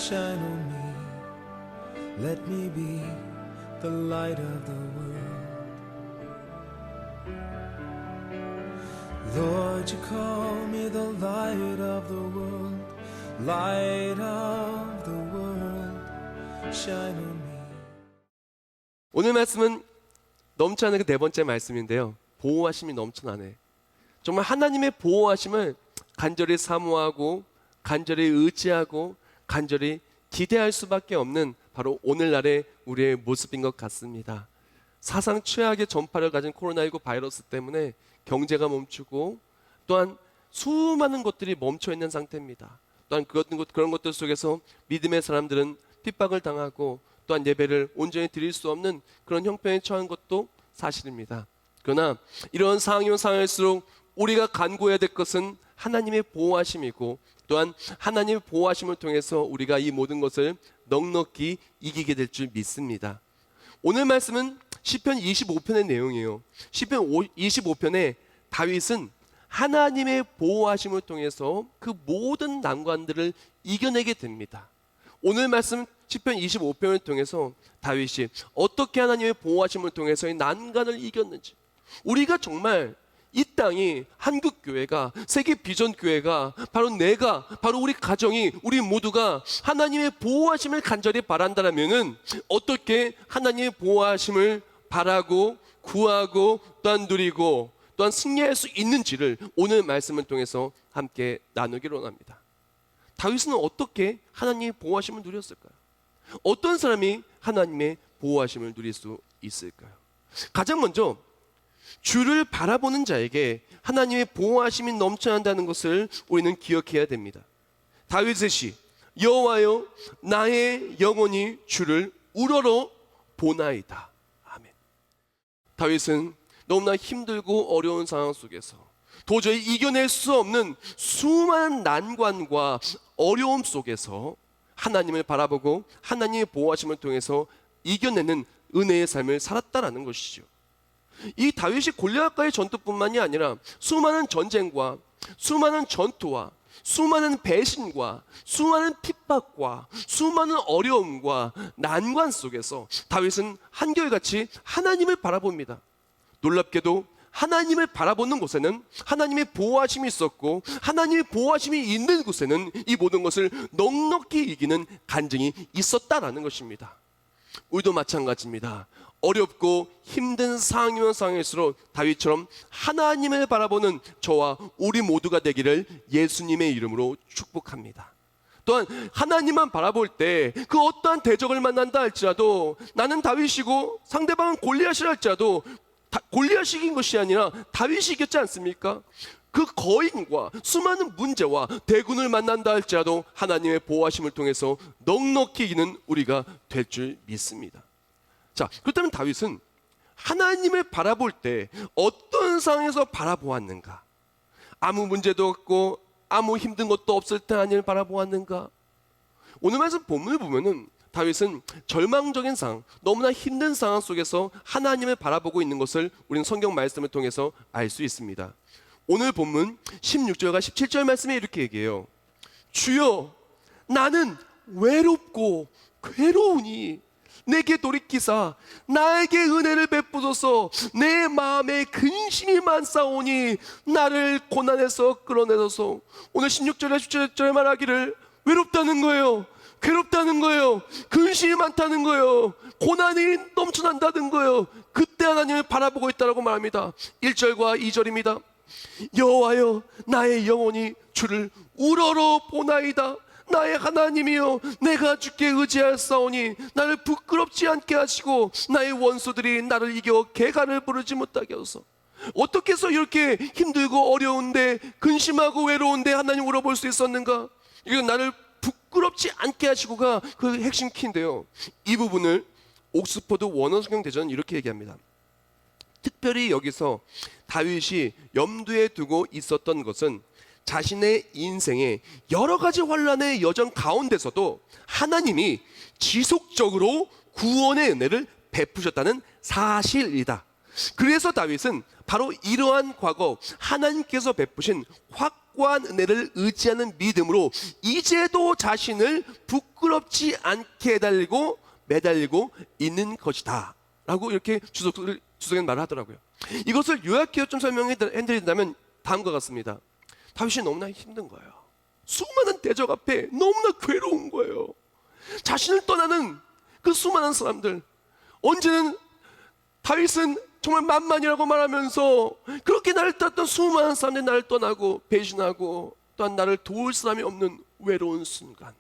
shine on me. Let me be the light of the world. Lord, you call me the light of the world. Light of the world, shine on me. 오늘 말씀은 넘쳐나는 그 네 번째 말씀인데요. 보호하심이 넘쳐나네. 정말 하나님의 보호하심을 간절히 사모하고 간절히 의지하고 간절히 기대할 수밖에 없는 바로 오늘날의 우리의 모습인 것 같습니다. 사상 최악의 전파를 가진 코로나19 바이러스 때문에 경제가 멈추고 또한 수많은 것들이 멈춰 있는 상태입니다. 또한 그런 것들 속에서 믿음의 사람들은 핍박을 당하고 또한 예배를 온전히 드릴 수 없는 그런 형편에 처한 것도 사실입니다. 그러나 이런 상황일수록 우리가 간구해야 될 것은 하나님의 보호하심이고 또한 하나님의 보호하심을 통해서 우리가 이 모든 것을 넉넉히 이기게 될 줄 믿습니다. 오늘 말씀은 시편 25편의 내용이에요. 시편 25편에 다윗은 하나님의 보호하심을 통해서 그 모든 난관들을 이겨내게 됩니다. 오늘 말씀 시편 25편을 통해서 다윗이 어떻게 하나님의 보호하심을 통해서 이 난관을 이겼는지, 우리가 정말 이 땅이 한국교회가, 세계 비전교회가, 바로 내가, 바로 우리 가정이, 우리 모두가 하나님의 보호하심을 간절히 바란다라면은 어떻게 하나님의 보호하심을 바라고 구하고 또한 누리고 또한 승리할 수 있는지를 오늘 말씀을 통해서 함께 나누기로 합니다. 다윗은 어떻게 하나님의 보호하심을 누렸을까요? 어떤 사람이 하나님의 보호하심을 누릴 수 있을까요? 가장 먼저 주를 바라보는 자에게 하나님의 보호하심이 넘쳐난다는 것을 우리는 기억해야 됩니다. 다윗의 시, 여호와여 나의 영혼이 주를 우러러 보나이다. 아멘. 다윗은 너무나 힘들고 어려운 상황 속에서 도저히 이겨낼 수 없는 수많은 난관과 어려움 속에서 하나님을 바라보고 하나님의 보호하심을 통해서 이겨내는 은혜의 삶을 살았다라는 것이죠. 이 다윗이 골리앗과의 전투뿐만이 아니라 수많은 전쟁과 수많은 전투와 수많은 배신과 수많은 핍박과 수많은 어려움과 난관 속에서 다윗은 한결같이 하나님을 바라봅니다. 놀랍게도 하나님을 바라보는 곳에는 하나님의 보호하심이 있었고 하나님의 보호하심이 있는 곳에는 이 모든 것을 넉넉히 이기는 간증이 있었다라는 것입니다. 우리도 마찬가지입니다. 어렵고 힘든 상황일수록 다윗처럼 하나님을 바라보는 저와 우리 모두가 되기를 예수님의 이름으로 축복합니다. 또한 하나님만 바라볼 때 그 어떠한 대적을 만난다 할지라도 나는 다윗이고 상대방은 골리앗이라 할지라도 골리앗이 이긴 것이 아니라 다윗이 이겼지 않습니까? 그 거인과 수많은 문제와 대군을 만난다 할지라도 하나님의 보호하심을 통해서 넉넉히 이기는 우리가 될 줄 믿습니다. 자, 그렇다면 다윗은 하나님을 바라볼 때 어떤 상황에서 바라보았는가? 아무 문제도 없고 아무 힘든 것도 없을 때 하나님을 바라보았는가? 오늘 말씀 본문을 보면은 다윗은 절망적인 상황, 너무나 힘든 상황 속에서 하나님을 바라보고 있는 것을 우리는 성경 말씀을 통해서 알 수 있습니다. 오늘 본문 16절과 17절 말씀에 이렇게 얘기해요. 주여 나는 외롭고 괴로우니 내게 돌이키사 나에게 은혜를 베푸소서. 내 마음에 근심이 많사오니 나를 고난에서 끌어내소서. 오늘 16절에 17절에 말하기를 외롭다는 거예요, 괴롭다는 거예요, 근심이 많다는 거예요, 고난이 넘쳐난다는 거예요. 그때 하나님을 바라보고 있다고 말합니다. 1절과 2절입니다. 여호와여 나의 영혼이 주를 우러러 보나이다. 나의 하나님이여 내가 주께 의지하였사오니 나를 부끄럽지 않게 하시고 나의 원수들이 나를 이겨 개간을 부르지 못하게 하소서. 어떻게 해서 이렇게 힘들고 어려운데 근심하고 외로운데 하나님 물어볼 수 있었는가? 이건 나를 부끄럽지 않게 하시고가 그 핵심 키인데요. 이 부분을 옥스퍼드 원어성경 대전은 이렇게 얘기합니다. 특별히 여기서 다윗이 염두에 두고 있었던 것은 자신의 인생의 여러 가지 환난의 여정 가운데서도 하나님이 지속적으로 구원의 은혜를 베푸셨다는 사실이다. 그래서 다윗은 바로 이러한 과거 하나님께서 베푸신 확고한 은혜를 의지하는 믿음으로 이제도 자신을 부끄럽지 않게 매달리고 있는 것이다 라고 이렇게 주석은 말을 하더라고요. 이것을 요약해서 좀 설명해드린다면 다음과 같습니다. 다윗이 너무나 힘든 거예요. 수많은 대적 앞에 너무나 괴로운 거예요. 자신을 떠나는 그 수많은 사람들, 언제는 다윗은 정말 만만이라고 말하면서 그렇게 나를 따랐던 수많은 사람들이 나를 떠나고 배신하고 또한 나를 도울 사람이 없는 외로운 순간,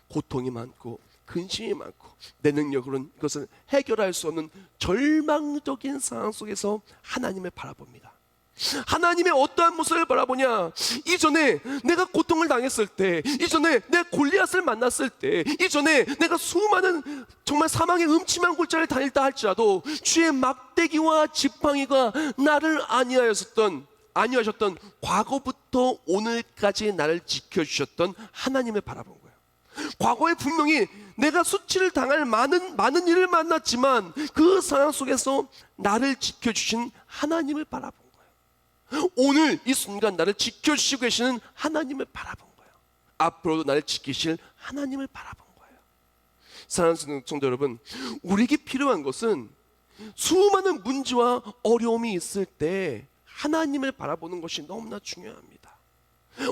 고통이 많고 근심이 많고 내 능력으로는 이것을 해결할 수 없는 절망적인 상황 속에서 하나님을 바라봅니다. 하나님의 어떠한 모습을 바라보냐? 이전에 내가 고통을 당했을 때, 이전에 내가 골리앗을 만났을 때, 이전에 내가 수많은 정말 사망의 음침한 골짜기를 다닐다 할지라도 주의 막대기와 지팡이가 나를 안위하셨던 과거부터 오늘까지 나를 지켜주셨던 하나님을 바라본 거예요. 과거에 분명히 내가 수치를 당할 많은 일을 만났지만 그 상황 속에서 나를 지켜주신 하나님을 바라본 거예요. 오늘 이 순간 나를 지켜주시고 계시는 하나님을 바라본 거예요. 앞으로도 나를 지키실 하나님을 바라본 거예요. 사랑하는 성도 여러분, 우리에게 필요한 것은 수많은 문제와 어려움이 있을 때 하나님을 바라보는 것이 너무나 중요합니다.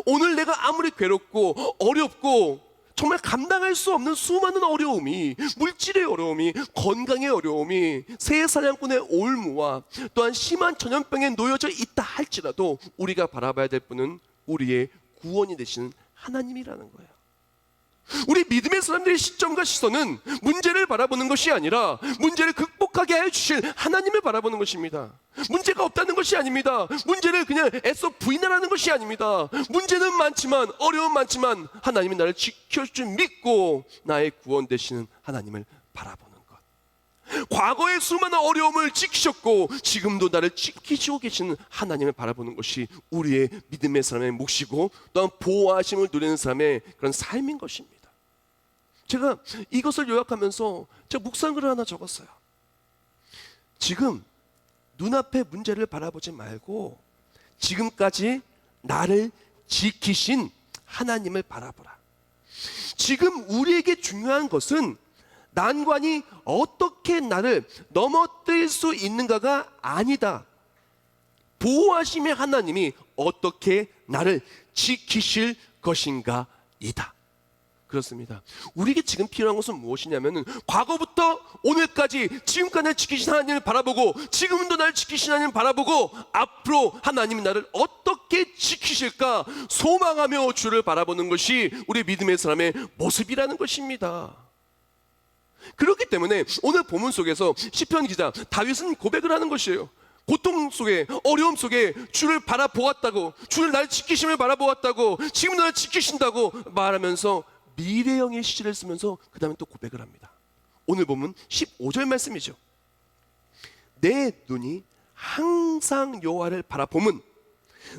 오늘 내가 아무리 괴롭고 어렵고 정말 감당할 수 없는 수많은 어려움이, 물질의 어려움이, 건강의 어려움이, 새 사냥꾼의 올무와 또한 심한 전염병에 놓여져 있다 할지라도 우리가 바라봐야 될 분은 우리의 구원이 되시는 하나님이라는 거예요. 우리 믿음의 사람들의 시점과 시선은 문제를 바라보는 것이 아니라 문제를 극복하게 해주실 하나님을 바라보는 것입니다. 문제가 없다는 것이 아닙니다. 문제를 그냥 애써 부인하라는 것이 아닙니다. 문제는 많지만, 어려움 많지만 하나님이 나를 지켜줄 줄 믿고 나의 구원 되시는 하나님을 바라보는 것. 과거의 수많은 어려움을 지키셨고 지금도 나를 지키시고 계시는 하나님을 바라보는 것이 우리의 믿음의 사람의 몫이고 또한 보호하심을 누리는 사람의 그런 삶인 것입니다. 제가 이것을 요약하면서 제가 묵상글을 하나 적었어요. 지금 눈앞의 문제를 바라보지 말고 지금까지 나를 지키신 하나님을 바라보라. 지금 우리에게 중요한 것은 난관이 어떻게 나를 넘어뜨릴 수 있는가가 아니다. 보호하심의 하나님이 어떻게 나를 지키실 것인가이다. 그렇습니다. 우리에게 지금 필요한 것은 무엇이냐면은 과거부터 오늘까지 지금까지 나를 지키신 하나님을 바라보고 지금도 나를 지키신 하나님을 바라보고 앞으로 하나님이 나를 어떻게 지키실까 소망하며 주를 바라보는 것이 우리 믿음의 사람의 모습이라는 것입니다. 그렇기 때문에 오늘 본문 속에서 시편 기자 다윗은 고백을 하는 것이에요. 고통 속에, 어려움 속에 주를 바라보았다고, 주를 나를 지키심을 바라보았다고, 지금 나를 지키신다고 말하면서 미래형의 시를 쓰면서 그 다음에 또 고백을 합니다. 오늘 보면 15절 말씀이죠. 내 눈이 항상 여호와를 바라보면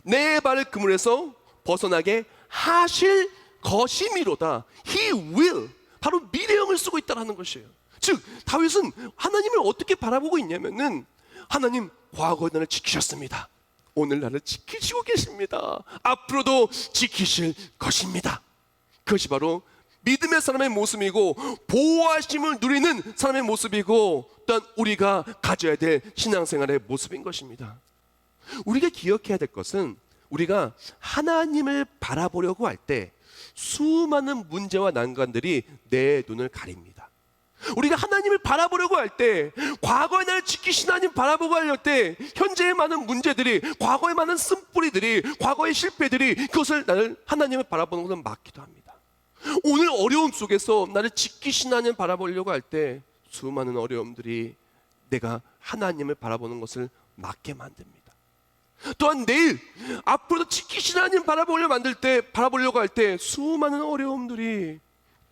내 발을 그물에서 벗어나게 하실 것이미로다. He will. 바로 미래형을 쓰고 있다는 것이에요. 즉 다윗은 하나님을 어떻게 바라보고 있냐면은 하나님 과거에 나를 지키셨습니다. 오늘 나를 지키시고 계십니다. 앞으로도 지키실 것입니다. 그것이 바로 믿음의 사람의 모습이고 보호하심을 누리는 사람의 모습이고 또한 우리가 가져야 될 신앙생활의 모습인 것입니다. 우리가 기억해야 될 것은 우리가 하나님을 바라보려고 할 때 수많은 문제와 난관들이 내 눈을 가립니다. 우리가 하나님을 바라보려고 할 때, 과거의 나를 지키신 하나님 바라보고 할 때 현재의 많은 문제들이, 과거의 많은 쓴뿌리들이, 과거의 실패들이 그것을 하나님을 바라보는 것은 막기도 합니다. 오늘 어려움 속에서 나를 지키신 하나님 바라보려고 할 때 수많은 어려움들이 내가 하나님을 바라보는 것을 막게 만듭니다. 또한 내일 앞으로도 지키신 하나님 바라보려고 할 때 수많은 어려움들이,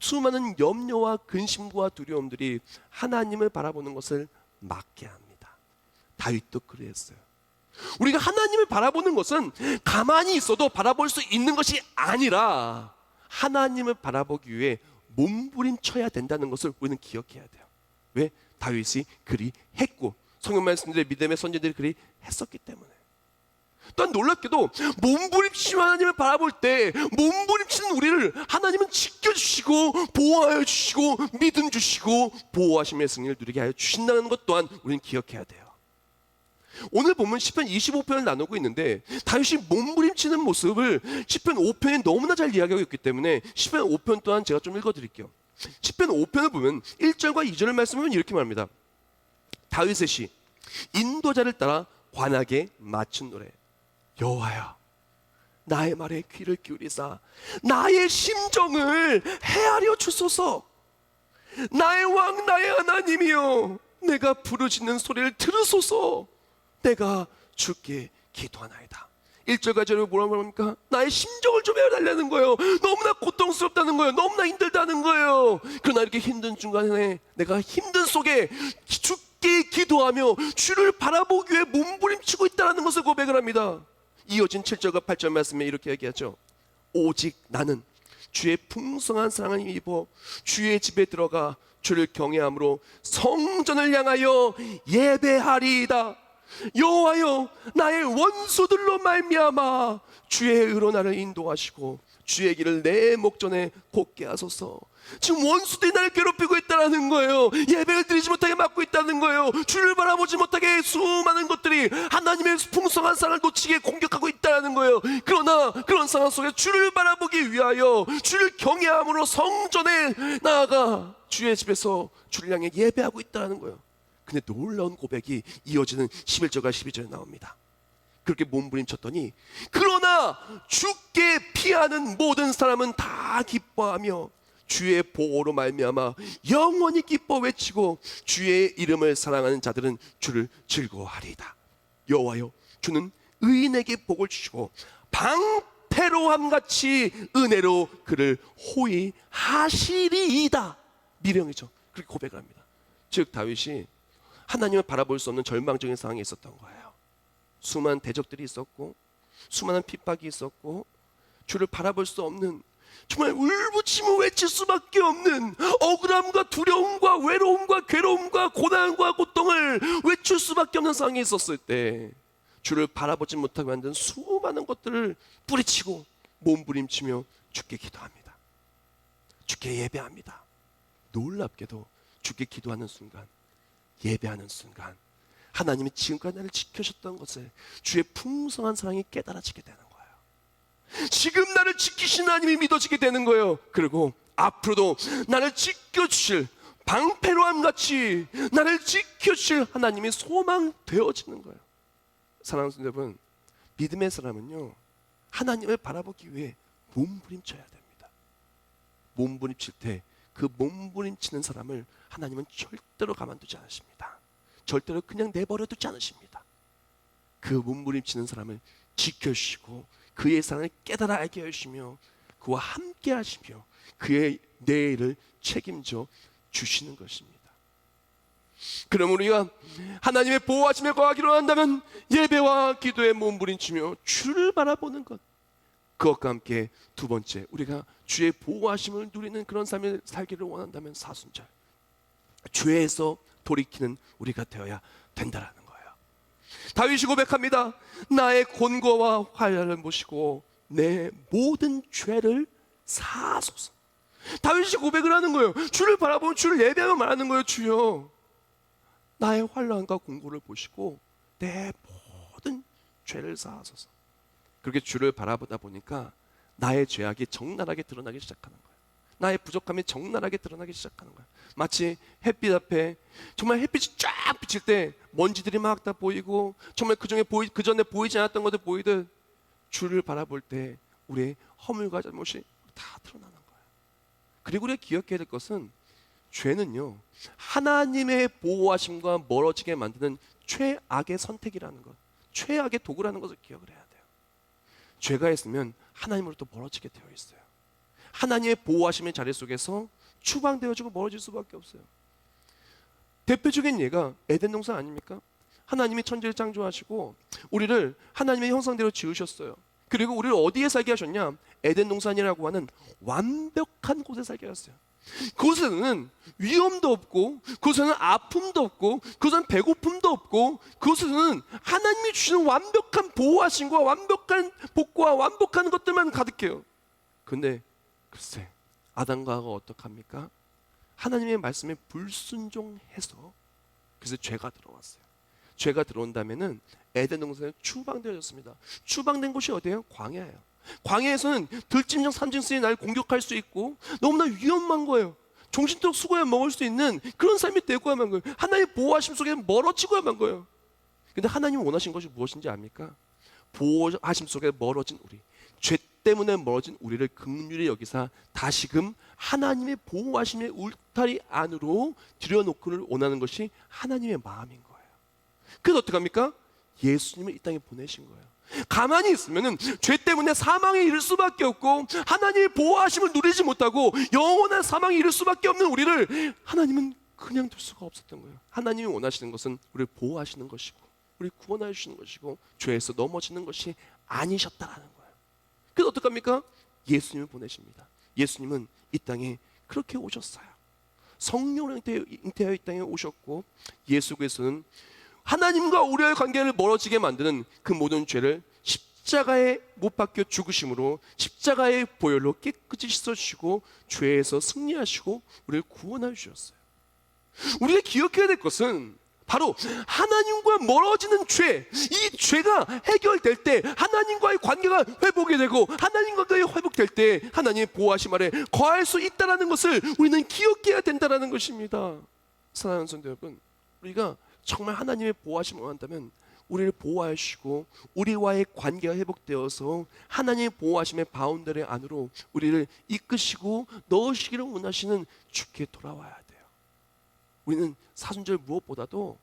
수많은 염려와 근심과 두려움들이 하나님을 바라보는 것을 막게 합니다. 다윗도 그랬어요. 우리가 하나님을 바라보는 것은 가만히 있어도 바라볼 수 있는 것이 아니라 하나님을 바라보기 위해 몸부림쳐야 된다는 것을 우리는 기억해야 돼요. 왜? 다윗이 그리 했고 성경 말씀들의 믿음의 선지들이 그리 했었기 때문에. 또한 놀랍게도 몸부림치는 하나님을 바라볼 때 몸부림치는 우리를 하나님은 지켜주시고 보호하여 주시고 믿음 주시고 보호하심의 승리를 누리게 하여 주신다는 것 또한 우리는 기억해야 돼요. 오늘 보면 시편 25편을 나누고 있는데 다윗이 몸부림치는 모습을 시편 5편에 너무나 잘 이야기하고 있기 때문에 시편 5편 또한 제가 좀 읽어드릴게요. 시편 5편을 보면 1절과 2절을 말씀하면 이렇게 말합니다. 다윗의 시, 인도자를 따라 관악에 맞춘 노래. 여호와여, 나의 말에 귀를 기울이사 나의 심정을 헤아려 주소서. 나의 왕 나의 하나님이여, 내가 부르짖는 소리를 들으소서. 내가 주께 기도하나이다. 1절과 2절에 뭐라고 합니까? 나의 심정을 좀 헤아달라는 거예요. 너무나 고통스럽다는 거예요. 너무나 힘들다는 거예요. 그러나 이렇게 힘든 중간에 내가 힘든 속에 주께 기도하며 주를 바라보기 위해 몸부림치고 있다는 것을 고백을 합니다. 이어진 7절과 8절 말씀에 이렇게 얘기하죠. 오직 나는 주의 풍성한 사랑을 입어 주의 집에 들어가 주를 경외함으로 성전을 향하여 예배하리이다. 여호와여, 나의 원수들로 말미암아 주의 의로 나를 인도하시고 주의 길을 내 목전에 곱게 하소서. 지금 원수들이 나를 괴롭히고 있다는 거예요. 예배를 드리지 못하게 막고 있다는 거예요. 주를 바라보지 못하게 수많은 것들이 하나님의 풍성한 사랑을 놓치게 공격하고 있다는 거예요. 그러나 그런 상황 속에 주를 바라보기 위하여 주를 경외함으로 성전에 나아가 주의 집에서 주를 향해 예배하고 있다는 거예요. 근데 놀라운 고백이 이어지는 11절과 12절에 나옵니다. 그렇게 몸부림쳤더니 그러나 주께 피하는 모든 사람은 다 기뻐하며 주의 보호로 말미암아 영원히 기뻐 외치고 주의 이름을 사랑하는 자들은 주를 즐거워하리이다. 여호와여, 주는 의인에게 복을 주시고 방패로함같이 은혜로 그를 호위하시리이다. 미령이죠. 그렇게 고백을 합니다. 즉 다윗이 하나님을 바라볼 수 없는 절망적인 상황이 있었던 거예요. 수많은 대적들이 있었고 수많은 핍박이 있었고 주를 바라볼 수 없는, 정말 울부짖으며 외칠 수밖에 없는 억울함과 두려움과 외로움과 괴로움과 고난과 고통을 외칠 수밖에 없는 상황이 있었을 때 주를 바라보지 못하게 만든 수많은 것들을 뿌리치고 몸부림치며 주께 기도합니다. 주께 예배합니다. 놀랍게도 주께 기도하는 순간, 예배하는 순간 하나님이 지금까지 나를 지켜주셨던 것을 주의 풍성한 사랑이 깨달아지게 되는 거예요. 지금 나를 지키신 하나님이 믿어지게 되는 거예요. 그리고 앞으로도 나를 지켜주실, 방패로함같이 나를 지켜주실 하나님이 소망되어지는 거예요. 사랑하는 여러분, 믿음의 사람은요 하나님을 바라보기 위해 몸부림쳐야 됩니다. 몸부림칠 때 그 몸부림치는 사람을 하나님은 절대로 가만두지 않으십니다. 절대로 그냥 내버려 두지 않으십니다. 그 몸부림치는 사람을 지켜주시고 그의 사랑을 깨달아 알게 하시며 그와 함께 하시며 그의 내일을 책임져 주시는 것입니다. 그럼 우리가 하나님의 보호하심에 거하기로 한다면 예배와 기도에 몸부림치며 주를 바라보는 것, 그것과 함께 두 번째, 우리가 주의 보호하심을 누리는 그런 삶을 살기를 원한다면 사순절, 죄에서 돌이키는 우리가 되어야 된다라는 거예요. 다윗이 고백합니다. 나의 곤고와 환난을 모시고 내 모든 죄를 사하소서. 다윗이 고백을 하는 거예요. 주를 바라보면 주를 예배하며 말하는 거예요. 주여, 나의 환난과 곤고를 보시고 내 모든 죄를 사하소서. 그렇게 주를 바라보다 보니까 나의 죄악이 적나라하게 드러나기 시작하는 거예요. 나의 부족함이 적나라하게 드러나기 시작하는 거예요. 마치 햇빛 앞에 정말 햇빛이 쫙 비칠 때 먼지들이 막 다 보이고 정말 그 전에 보이지 않았던 것들 보이듯 주를 바라볼 때 우리의 허물과 잘못이 다 드러나는 거예요. 그리고 우리가 기억해야 될 것은 죄는요 하나님의 보호하심과 멀어지게 만드는 최악의 선택이라는 것, 최악의 도구라는 것을 기억을 해야 돼요. 죄가 있으면 하나님으로부터 멀어지게 되어 있어요. 하나님의 보호하심의 자리 속에서 추방되어지고 멀어질 수밖에 없어요. 대표적인 예가 에덴 동산 아닙니까? 하나님이 천지를 창조하시고 우리를 하나님의 형상대로 지으셨어요. 그리고 우리를 어디에 살게 하셨냐? 에덴 동산이라고 하는 완벽한 곳에 살게 하셨어요. 그곳에는 위험도 없고, 그곳에는 아픔도 없고, 그곳에는 배고픔도 없고, 그곳에는 하나님이 주시는 완벽한 보호하심과 완벽한 복과 완벽한 것들만 가득해요. 근데 글쎄, 아담과 하와가 어떡합니까? 하나님의 말씀에 불순종해서, 그래서 죄가 들어왔어요. 죄가 들어온다면은 에덴 동산은 추방되어졌습니다. 추방된 곳이 어디예요? 광야예요. 광야에서는 들짐승 삼짐승이 날 공격할 수 있고 너무나 위험한 거예요. 정신적 수고야 먹을 수 있는 그런 삶이 되고야만 거예요. 하나님의 보호하심 속에 멀어지고야만 거예요. 근데 하나님이 원하신 것이 무엇인지 압니까? 보호하심 속에 멀어진 우리, 죄 때문에 멀어진 우리를 긍휼히 여기사 다시금 하나님의 보호하심의 울타리 안으로 들여놓기를 원하는 것이 하나님의 마음인 거예요. 그래서 어떡합니까? 예수님을 이 땅에 보내신 거예요. 가만히 있으면 죄 때문에 사망에 이를 수밖에 없고, 하나님의 보호하심을 누리지 못하고 영원한 사망에 이를 수밖에 없는 우리를 하나님은 그냥 둘 수가 없었던 거예요. 하나님이 원하시는 것은 우리를 보호하시는 것이고, 우리를 구원하여 주시는 것이고, 죄에서 넘어지는 것이 아니셨다라는 거예요. 그래서 어떡합니까? 예수님을 보내십니다. 예수님은 이 땅에 그렇게 오셨어요. 성령으로 잉태하여 이 땅에 오셨고, 예수 그리스도는 하나님과 우리의 관계를 멀어지게 만드는 그 모든 죄를 십자가에 못 박혀 죽으심으로, 십자가의 보혈로 깨끗이 씻어주시고 죄에서 승리하시고 우리를 구원하여 주셨어요. 우리가 기억해야 될 것은 바로 하나님과 멀어지는 죄, 이 죄가 해결될 때 하나님과의 관계가 회복이 되고, 하나님과의 회복될 때 하나님의 보호하심 아래 거할 수 있다는 것을 우리는 기억해야 된다는 것입니다. 사랑하는 성도 여러분, 우리가 정말 하나님의 보호하심을 원한다면 우리를 보호하여 주시고 우리와의 관계가 회복되어서 하나님의 보호하심의 바운더리 안으로 우리를 이끄시고 넣으시기를 원하시는 주께 돌아와야 돼요. 우리는 사순절 무엇보다도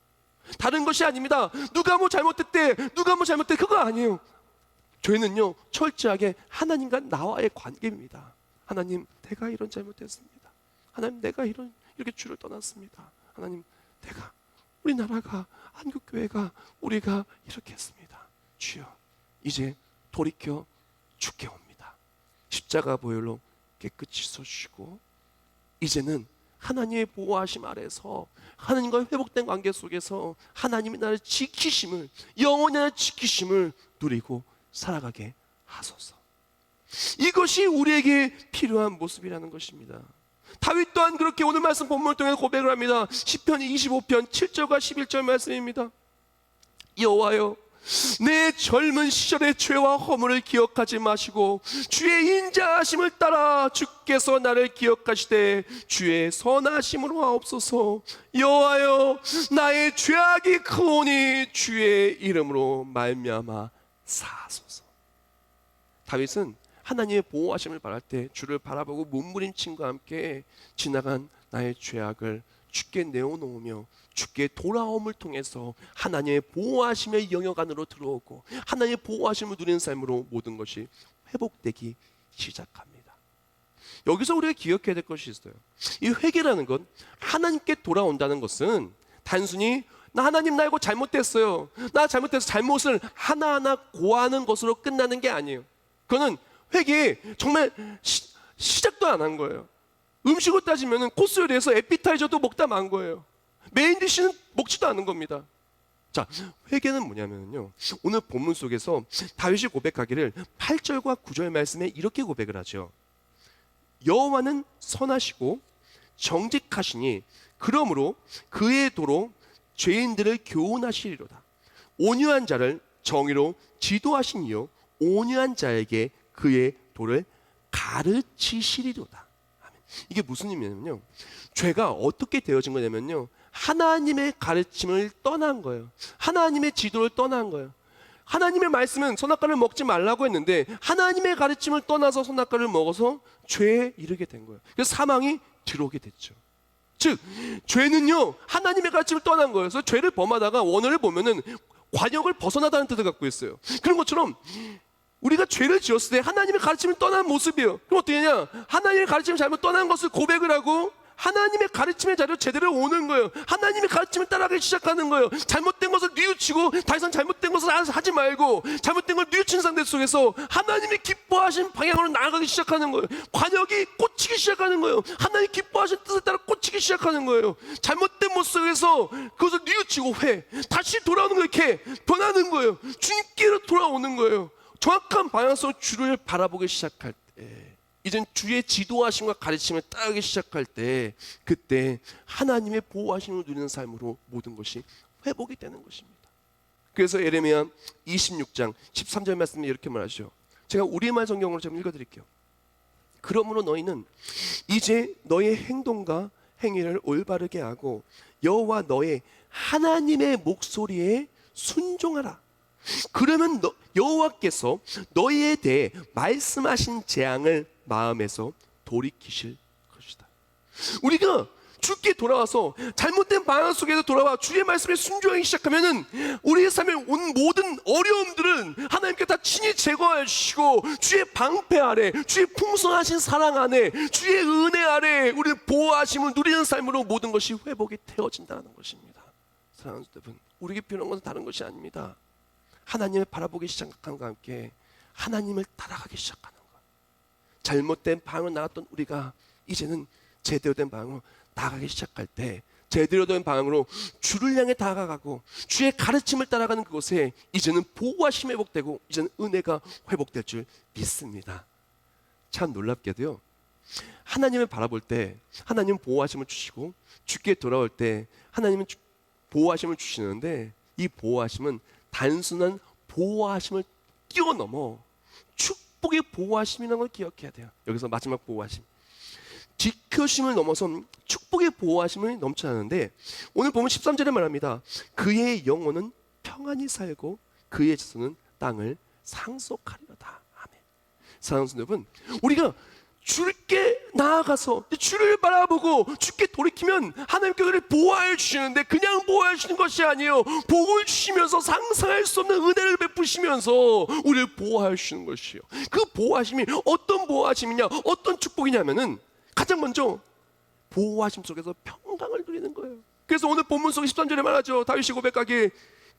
다른 것이 아닙니다. 누가 뭐 잘못했대, 누가 뭐 잘못했대, 그거 아니에요. 죄는요, 철저하게 하나님과 나와의 관계입니다. 하나님, 내가 이런 잘못했습니다. 하나님, 내가 이렇게 주를 떠났습니다. 하나님, 내가, 우리나라가, 한국교회가, 우리가 이렇게 했습니다. 주여, 이제 돌이켜 주께 옵니다. 십자가 보혈로 깨끗이 씻어주시고, 이제는 하나님의 보호하심 아래서 하나님과 회복된 관계 속에서 하나님이 나를 지키심을, 영원히 나를 지키심을 누리고 살아가게 하소서. 이것이 우리에게 필요한 모습이라는 것입니다. 다윗 또한 그렇게 오늘 말씀 본문을 통해 고백을 합니다. 시편 25편 7절과 11절 말씀입니다. 여호와여, 내 젊은 시절의 죄와 허물을 기억하지 마시고 주의 인자하심을 따라 주께서 나를 기억하시되 주의 선하심으로 하옵소서. 여호와여, 나의 죄악이 크오니 주의 이름으로 말미암아 사하소서. 다윗은 하나님의 보호하심을 바랄 때 주를 바라보고 몸부림침과 함께 지나간 나의 죄악을 주께 내어놓으며 주께 돌아옴을 통해서 하나님의 보호하심의 영역 안으로 들어오고 하나님의 보호하심을 누리는 삶으로 모든 것이 회복되기 시작합니다. 여기서 우리가 기억해야 될 것이 있어요. 이 회개라는 건, 하나님께 돌아온다는 것은 단순히 나 하나님, 나 이거 잘못됐어요, 나 잘못해서 잘못을 하나하나 고하는 것으로 끝나는 게 아니에요. 그거는 회개 정말 시작도 안 한 거예요. 음식으로 따지면 코스 요리에서 에피타이저도 먹다 만 거예요. 메인 디쉬는 먹지도 않은 겁니다. 자, 회개는 뭐냐면요, 오늘 본문 속에서 다윗이 고백하기를 8절과 9절 말씀에 이렇게 고백을 하죠. 여호와는 선하시고 정직하시니 그러므로 그의 도로 죄인들을 교훈하시리로다. 온유한 자를 정의로 지도하시니요 온유한 자에게 그의 도를 가르치시리로다. 이게 무슨 의미냐면요, 죄가 어떻게 되어진 거냐면요, 하나님의 가르침을 떠난 거예요. 하나님의 지도를 떠난 거예요. 하나님의 말씀은 선악과를 먹지 말라고 했는데 하나님의 가르침을 떠나서 선악과를 먹어서 죄에 이르게 된 거예요. 그래서 사망이 들어오게 됐죠. 즉 죄는요, 하나님의 가르침을 떠난 거예요. 그래서 죄를 범하다가 원어를 보면은 관역을 벗어나다는 뜻을 갖고 있어요. 그런 것처럼 우리가 죄를 지었을 때 하나님의 가르침을 떠난 모습이에요. 그럼 어떻게 하냐? 하나님의 가르침을 잘못 떠난 것을 고백을 하고 하나님의 가르침의 자리로 제대로 오는 거예요. 하나님의 가르침을 따라가기 시작하는 거예요. 잘못된 것을 뉘우치고 더 이상 잘못된 것을 하지 말고 잘못된 걸 뉘우친 상태 속에서 하나님이 기뻐하신 방향으로 나아가기 시작하는 거예요. 관역이 꽂히기 시작하는 거예요. 하나님 기뻐하신 뜻에 따라 꽂히기 시작하는 거예요. 잘못된 모습 속에서 그것을 뉘우치고 다시 돌아오는 거예요. 이렇게 변하는 거예요. 주님께로 돌아오는 거예요. 정확한 방향으로 주를 바라보기 시작할 때, 이젠 주의 지도하심과 가르침을 따르기 시작할 때, 그때 하나님의 보호하심을 누리는 삶으로 모든 것이 회복이 되는 것입니다. 그래서 예레미야 26장 13절 말씀에 이렇게 말하죠. 제가 우리말 성경으로 좀 읽어드릴게요. 그러므로 너희는 이제 너의 행동과 행위를 올바르게 하고 여호와 너의 하나님의 목소리에 순종하라. 그러면 여호와께서 너희에 대해 말씀하신 재앙을 마음에서 돌이키실 것이다. 우리가 주께 돌아와서 잘못된 방향 속에서 돌아와 주의 말씀에 순종하기 시작하면은 우리의 삶에 온 모든 어려움들은 하나님께 다 친히 제거해 주시고 주의 방패 아래, 주의 풍성하신 사랑 안에, 주의 은혜 아래 우리를 보호하심을 누리는 삶으로 모든 것이 회복이 되어진다는 것입니다. 사랑하는 여러분, 우리에게 필요한 것은 다른 것이 아닙니다. 하나님을 바라보기 시작함과 함께 하나님을 따라가기 시작하는 것. 잘못된 방향으로 나갔던 우리가 이제는 제대로 된 방향으로 나아가기 시작할 때, 제대로 된 방향으로 주를 향해 다가가고 주의 가르침을 따라가는 그곳에 이제는 보호하심이 회복되고 이제는 은혜가 회복될 줄 믿습니다. 참 놀랍게도요, 하나님을 바라볼 때 하나님은 보호하심을 주시고 주께 돌아올 때 하나님은 보호하심을 주시는데, 이 보호하심은 단순한 보호하심을 뛰어넘어 축복의 보호하심이라는 걸 기억해야 돼요. 여기서 마지막 보호하심, 지켜심을 넘어선 축복의 보호하심을 넘쳐나는데, 오늘 보면 13절에 말합니다. 그의 영혼은 평안히 살고 그의 자손은 땅을 상속하리로다. 아멘. 사랑하는 여러분, 우리가 주께 나아가서 주를 바라보고 주께 돌이키면 하나님께서 우리를 보호해 주시는데, 그냥 보호해 주시는 것이 아니에요. 복을 주시면서 상상할 수 없는 은혜를 베푸시면서 우리를 보호해 주시는 것이에요. 그 보호하심이 어떤 보호하심이냐, 어떤 축복이냐면은 가장 먼저 보호하심 속에서 평강을 누리는 거예요. 그래서 오늘 본문 속 13절에 말하죠. 다윗이 고백하기에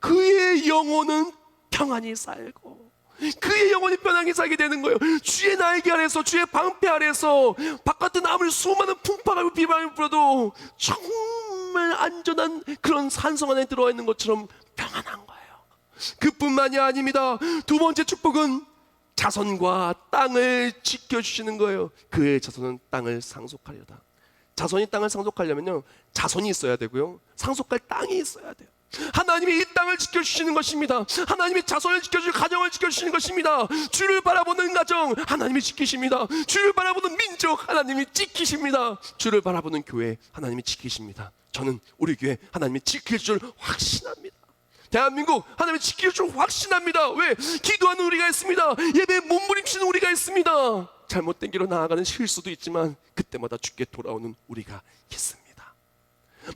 그의 영혼은 평안히 살고, 그의 영혼이 편하게 살게 되는 거예요. 주의 날개 아래서, 주의 방패 아래서 바깥은 아무리 수많은 풍파가 비바람이 불어도 정말 안전한 그런 산성 안에 들어와 있는 것처럼 평안한 거예요. 그뿐만이 아닙니다. 두 번째 축복은 자손과 땅을 지켜주시는 거예요. 그의 자손은 땅을 상속하려다. 자손이 땅을 상속하려면요, 자손이 있어야 되고요, 상속할 땅이 있어야 돼요. 하나님이 이 땅을 지켜주시는 것입니다. 하나님이 자손을 지켜주시고 가정을 지켜주시는 것입니다. 주를 바라보는 가정 하나님이 지키십니다. 주를 바라보는 민족 하나님이 지키십니다. 주를 바라보는 교회 하나님이 지키십니다. 저는 우리 교회 하나님이 지킬 줄 확신합니다. 대한민국 하나님이 지킬 줄 확신합니다. 왜? 기도하는 우리가 있습니다. 예배에 몸부림치는 우리가 있습니다. 잘못된 길로 나아가는 실수도 있지만 그때마다 주께 돌아오는 우리가 있습니다.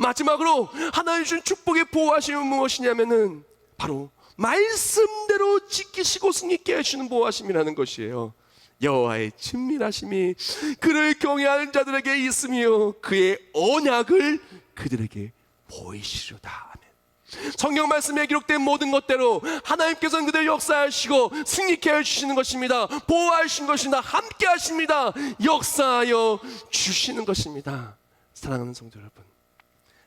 마지막으로 하나님 주신 축복의 보호하심은 무엇이냐면은 바로 말씀대로 지키시고 승리케 하시는 보호하심이라는 것이에요. 여호와의 친밀하심이 그를 경외하는 자들에게 있으며 그의 언약을 그들에게 보이시려다. 아멘. 성경 말씀에 기록된 모든 것대로 하나님께서는 그들 역사하시고 승리케 해주시는 것입니다. 보호하시는 것입니다. 함께 하십니다. 역사하여 주시는 것입니다. 사랑하는 성도 여러분,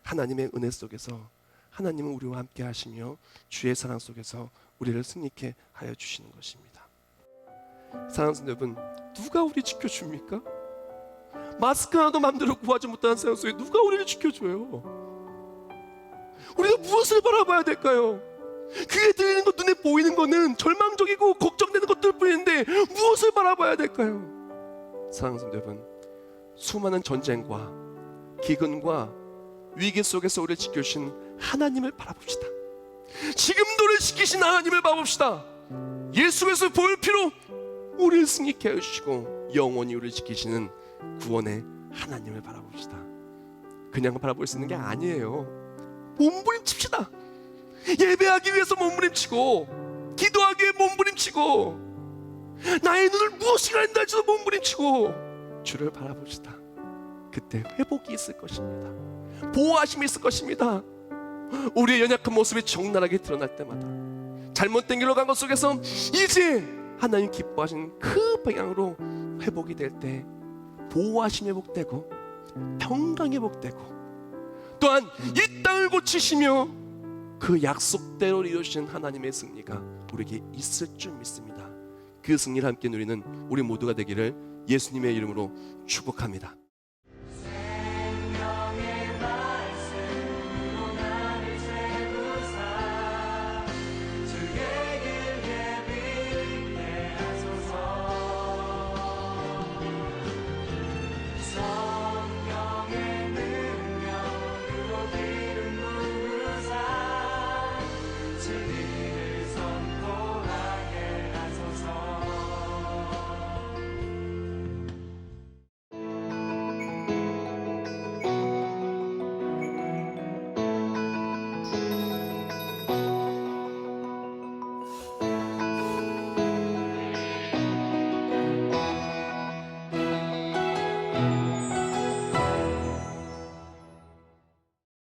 하나님의 은혜 속에서 하나님은 우리와 함께 하시며 주의 사랑 속에서 우리를 승리케 하여 주시는 것입니다. 사랑하는 성도 여러분, 누가 우리 지켜줍니까? 마스크 하나도 마음대로 구하지 못하는 세상 속에 누가 우리를 지켜줘요? 우리가 무엇을 바라봐야 될까요? 귀에 들리는 것, 눈에 보이는 것은 절망적이고 걱정되는 것들 뿐인데 무엇을 바라봐야 될까요? 사랑하는 성도 여러분, 수많은 전쟁과 기근과 위기 속에서 우리를 지켜주신 하나님을 바라봅시다. 지금도 우리를 지키신 하나님을 바라봅시다. 예수께서 보혈 피로 우리를 승리케 해주시고 영원히 우리를 지키시는 구원의 하나님을 바라봅시다. 그냥 바라볼 수 있는 게 아니에요. 몸부림칩시다. 예배하기 위해서 몸부림치고, 기도하기 위해 몸부림치고, 나의 눈을 무엇이 가린다 할지도 몸부림치고 주를 바라봅시다. 그때 회복이 있을 것입니다. 보호하심이 있을 것입니다. 우리의 연약한 모습이 적나라하게 드러날 때마다, 잘못된 길로 간 것 속에서 이제 하나님 기뻐하시는 그 방향으로 회복이 될 때 보호하심이 회복되고 평강이 회복되고, 또한 이 땅을 고치시며 그 약속대로 이루신 하나님의 승리가 우리에게 있을 줄 믿습니다. 그 승리를 함께 누리는 우리 모두가 되기를 예수님의 이름으로 축복합니다.